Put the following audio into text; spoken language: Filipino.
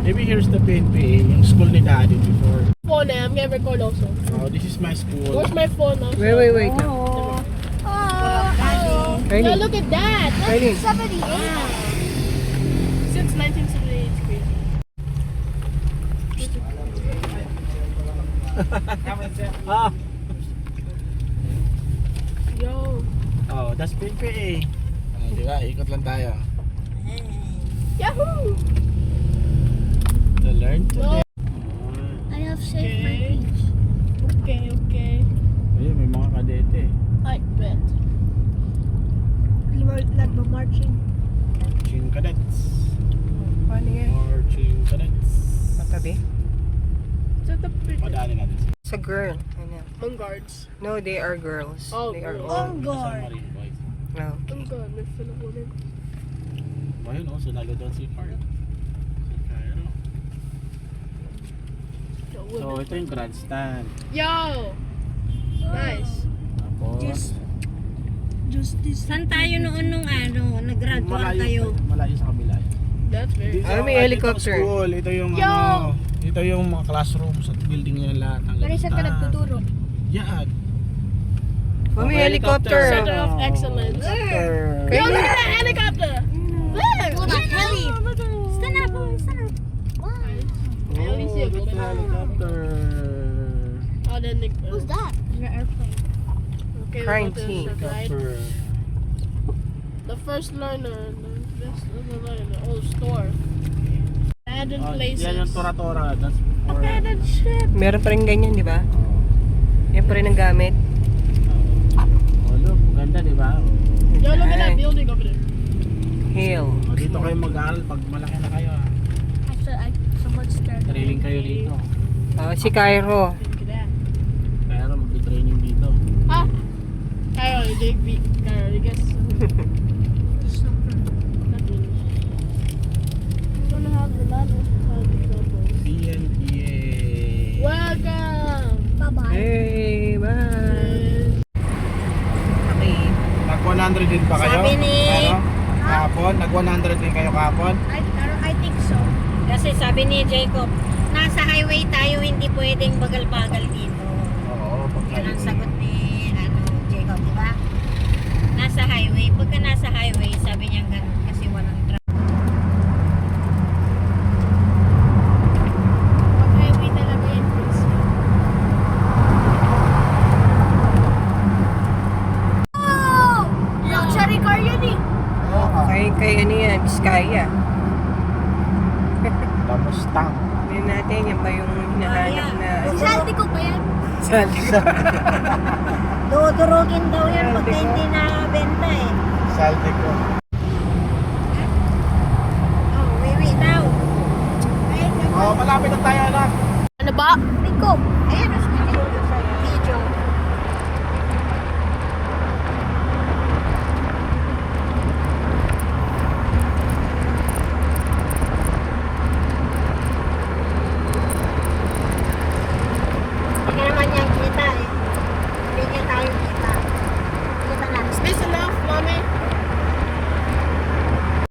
Maybe here's the PNP, yung school ni Daddy before. Phone, I'm gonna record also. Oh, this is my school. Where's my phone now? Wait. No, look at that. Kylie. 78. Since 1978, it's crazy. Ah. Yo. Oh, that's PNP. Oh, di ba? Ikot lang tayo. Yahoo! To learn today. I have saved my page. Okay. Ayun, may mga kadete. I bet. Marching. Marching cadets. Paano yan? Marching cadets. Patabi? Is that the picture? Padaanin natin. Sa girl. Ano? Mong guards. No, they are girls. Oh, they are girls. all. guard. Marine boys. No. Ang god, may feel ako din. Ayun, oh, sunalo doon si Carl. Si Cairo. So, ito yung grandstand. Yo! Nice. Tapos, Saan tayo noon nung nag-graduate tayo? Malayo sa kabila. That's very Ah, may helicopter. School. Ito yung Yo! ito yung mga classrooms at building nila lahat. Ang ganda. Yan. Oh, may helicopter. Center of excellence. Helicopter. Yo, look at that helicopter! Look! Oh, that's heavy. Stand up. I only see a golden Helicopter. Oh, then who's that? Your airplane. Okay, Crime what is team. it, right? Helicopter. The first learner, the old store. Abandoned Oh, places. yan yung Tora-Tora. That's for... Abandoned ship. Meron pa rin ganyan, di ba? Yan pa rin ang gamit. Oh, look. Ganda, di ba? Oh. Yo, look at that Ay. building over there. Hill. Oh, dito kayo mag-aaral pag malaki na kayo. Someone's scared. Training kayo dito. Oh, si Cairo. Look at that. Kaya na mag-training dito. Ah! Kyle, you guess. Nothing. Don't have the ladder. PNPA. Welcome! Bye-bye. Hey, bye. Okay. Nag-100 din pa kayo? Sabi ni- Ano? Kahapon? Nag-100 din kayo kahapon? I think so. Kasi sabi ni Jacob, nasa highway tayo, hindi pwedeng bagal-bagal dito. Oo, Yan ang sagot ni Jacob, di ba? Nasa highway. Pagka nasa highway, sabi niya ganun kasi walang traffic. Mag-highway talaga yung place. Oh! Luxury car yun eh. Kay ano yan? Biskaya. The Mustang. Tignan natin, yan ba yung hinahanap na... Salty ko ba yan? Salty ko. Dudurugin daw yan pagka hindi na-benta eh. Saltico. Oh, wiwi daw. Oh, malapit na tayo, anak. Ano ba? Rico, ayan,